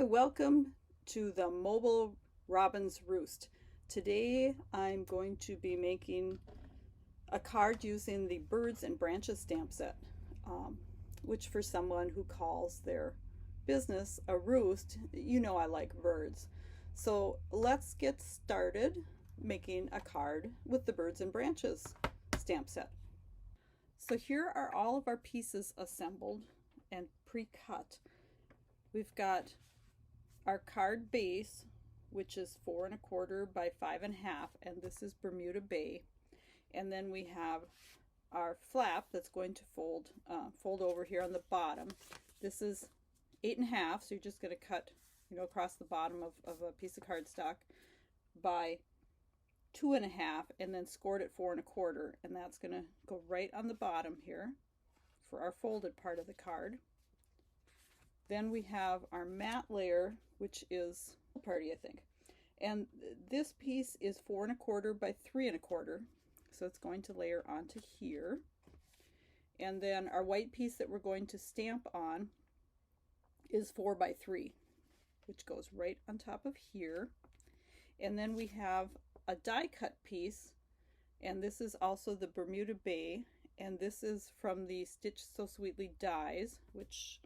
Hi, welcome to the mobile Robyn's Roost. Today I'm going to be making a card using the Birds and Branches stamp set, which for someone who calls their business a roost, you know I like birds. So let's get started making a card with the Birds and Branches stamp set. So here are all of our pieces assembled and pre-cut. We've got our card base, which is 4¼ by 5½, and this is Bermuda Bay. And then we have our flap that's going to fold over here on the bottom. This is 8½, so you're just going to cut, across the bottom of a piece of cardstock by 2½, and then scored at 4¼ and that's going to go right on the bottom here for our folded part of the card. Then we have our matte layer, which is party, I think. And this piece is 4¼ by 3¼ so it's going to layer onto here. And then our white piece that we're going to stamp on is 4 by 3, which goes right on top of here. And then we have a die cut piece, and this is also the Bermuda Bay, and this is from the Stitch So Sweetly dies, which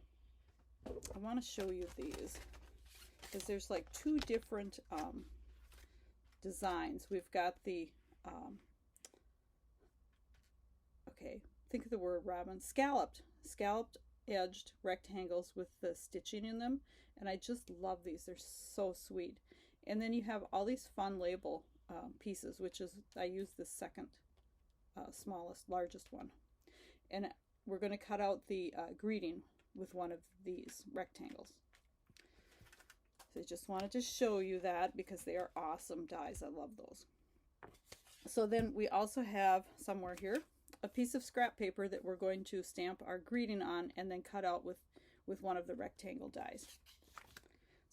I want to show you these because there's like two different designs. We've got the okay, think of the word, Robyn, scalloped edged rectangles with the stitching in them, and I just love these. They're so sweet. And then you have all these fun label pieces, which is, I use the second largest one, and we're going to cut out the greeting with one of these rectangles. So I just wanted to show you that because they are awesome dies. I love those. So then we also have somewhere here a piece of scrap paper that we're going to stamp our greeting on and then cut out with one of the rectangle dies.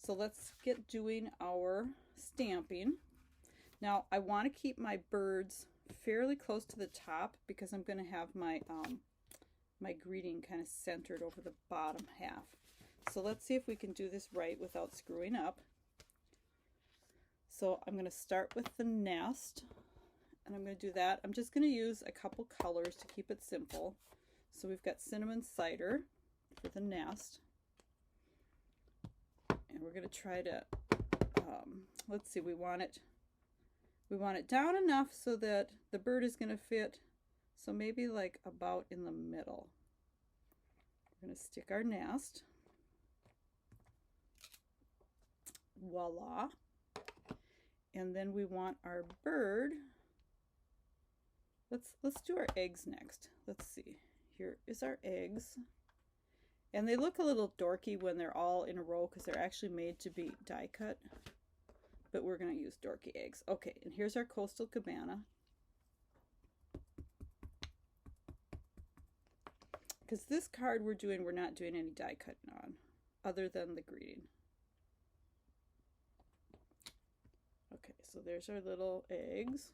So let's get doing our stamping. Now I want to keep my birds fairly close to the top because I'm going to have my my greeting kind of centered over the bottom half. So let's see if we can do this right without screwing up. So I'm going to start with the nest, and I'm going to do that. I'm just going to use a couple colors to keep it simple. So we've got cinnamon cider for the nest, and we're going to try to let's see, we want it down enough so that the bird is going to fit, so maybe like about in the middle. We're going to stick our nest. Voila. And then we want our bird. Let's do our eggs next. Let's see. Here is our eggs. And they look a little dorky when they're all in a row because they're actually made to be die cut. But we're going to use dorky eggs. Okay, and here's our Coastal Cabana. Because this card we're not doing any die cutting on, other than the greeting. Okay, so there's our little eggs,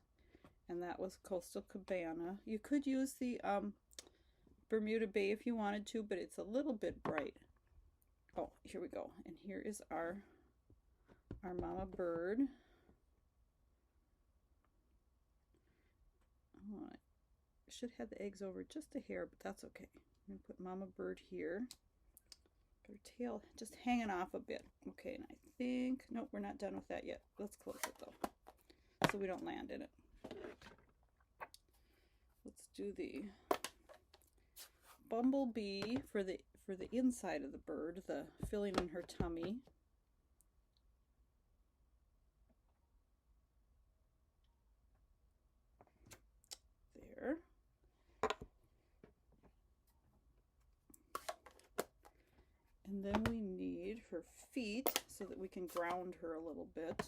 and that was Coastal Cabana. You could use the Bermuda Bay if you wanted to, but it's a little bit bright. Oh, here we go. And here is our mama bird. Oh, I should have the eggs over just a hair, but that's okay. I'm going to put mama bird here. Got her tail just hanging off a bit. Okay, and I think, nope, we're not done with that yet. Let's close it though, so we don't land in it. Let's do the Bumble Bee for the inside of the bird, the filling in her tummy. There. And then we need her feet so that we can ground her a little bit,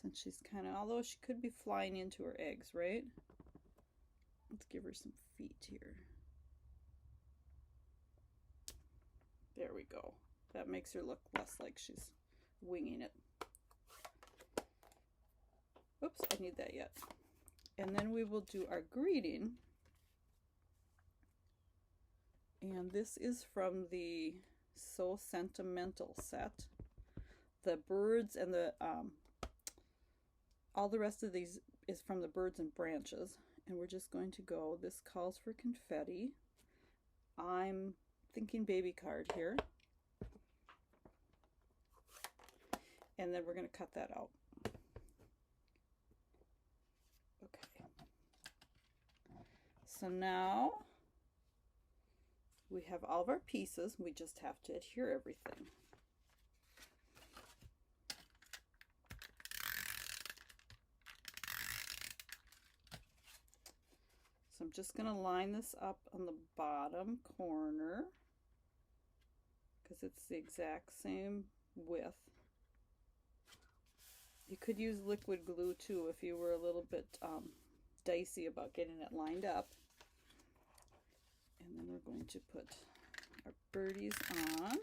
since she's kind of, although she could be flying into her eggs, right? Let's give her some feet here. There we go. That makes her look less like she's winging it. Oops, I need that yet. And then we will do our greeting. And this is from the So Sentimental set. the birds and the all the rest of these is from the birds and branches. And we're just going to go, this calls for confetti. I'm thinking baby card here. And then we're going to cut that out. Okay. So now we have all of our pieces. We just have to adhere everything. So I'm just going to line this up on the bottom corner because it's the exact same width. You could use liquid glue too if you were a little bit dicey about getting it lined up. And then we're going to put our birdies on.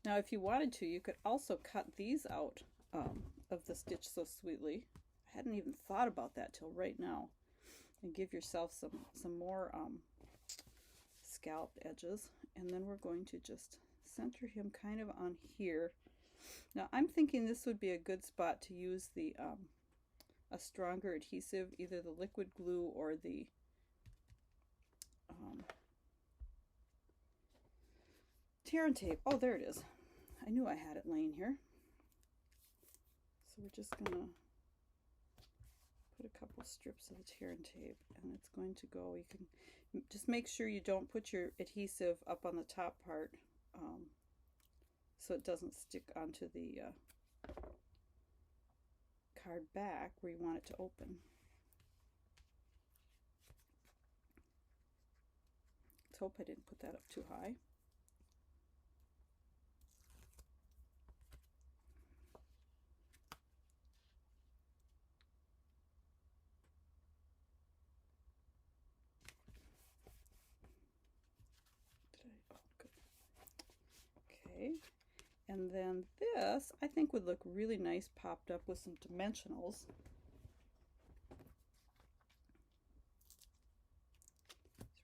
Now, if you wanted to, you could also cut these out of the Stitch So Sweetly. I hadn't even thought about that till right now. And give yourself some more scalloped edges. And then we're going to just center him kind of on here. Now, I'm thinking this would be a good spot to use the a stronger adhesive, either the liquid glue or the tear and tape. Oh, there it is. I knew I had it laying here. So we're just gonna put a couple strips of the tear and tape, and it's going to go. You can just make sure you don't put your adhesive up on the top part so it doesn't stick onto the card back where you want it to open. Let's hope I didn't put that up too high. Okay, and then this I think would look really nice popped up with some dimensionals. So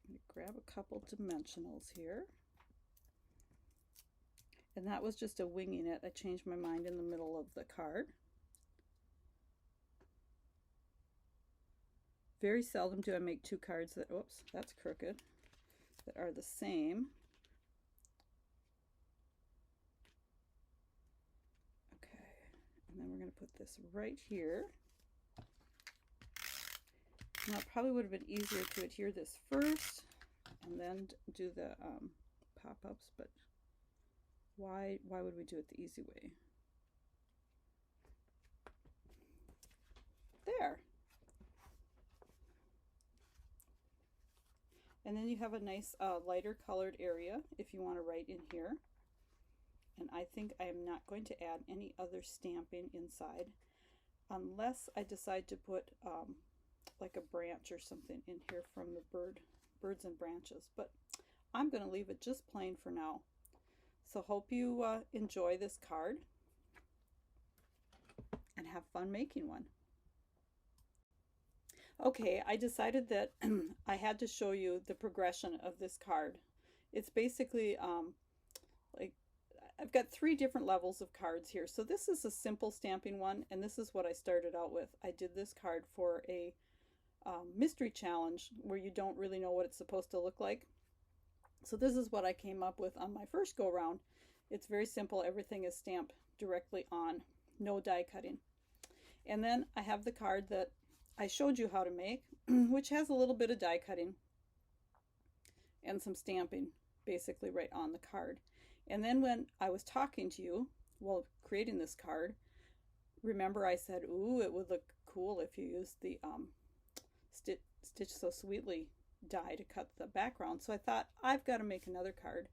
I'm going to grab a couple dimensionals here. And that was just a winging it. I changed my mind in the middle of the card. Very seldom do I make two cards that, oops, that's crooked, that are the same. And then we're going to put this right here. Now, it probably would have been easier to adhere this first and then do the pop-ups, but why would we do it the easy way? There. And then you have a nice lighter colored area if you want to write in here. And I think I am not going to add any other stamping inside unless I decide to put like a branch or something in here from the birds and branches. But I'm going to leave it just plain for now. So hope you enjoy this card and have fun making one. Okay, I decided that I had to show you the progression of this card. It's basically like I've got 3 different levels of cards here. So this is a simple stamping one, and this is what I started out with. I did this card for a mystery challenge where you don't really know what it's supposed to look like. So this is what I came up with on my first go round. It's very simple. Everything is stamped directly on, no die cutting. And then I have the card that I showed you how to make, which has a little bit of die cutting and some stamping basically right on the card. And then when I was talking to you while creating this card, remember I said, ooh, it would look cool if you used the Stitch So Sweetly die to cut the background. So I thought, I've got to make another card.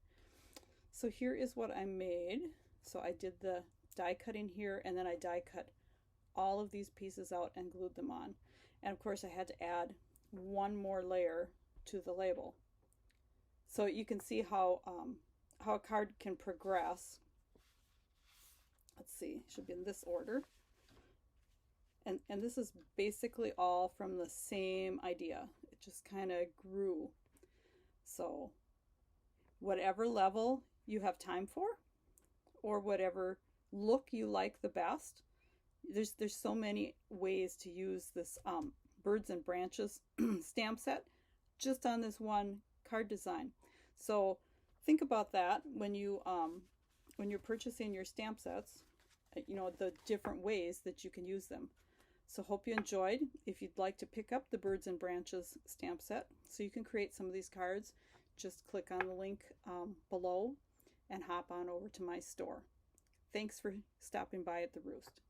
So here is what I made. So I did the die cutting here, and then I die cut all of these pieces out and glued them on. And of course I had to add one more layer to the label. So you can see how a card can progress. Let's let's see, should be in this order. And this is basically all from the same idea. It just kind of grew. So whatever level you have time for, or whatever look you like the best, there's so many ways to use this birds and branches stamp set just on this one card design. So think about that when you're purchasing your stamp sets, the different ways that you can use them. So hope you enjoyed. If you'd like to pick up the Birds and Branches stamp set so you can create some of these cards, just click on the link below and hop on over to my store. Thanks for stopping by at the Roost.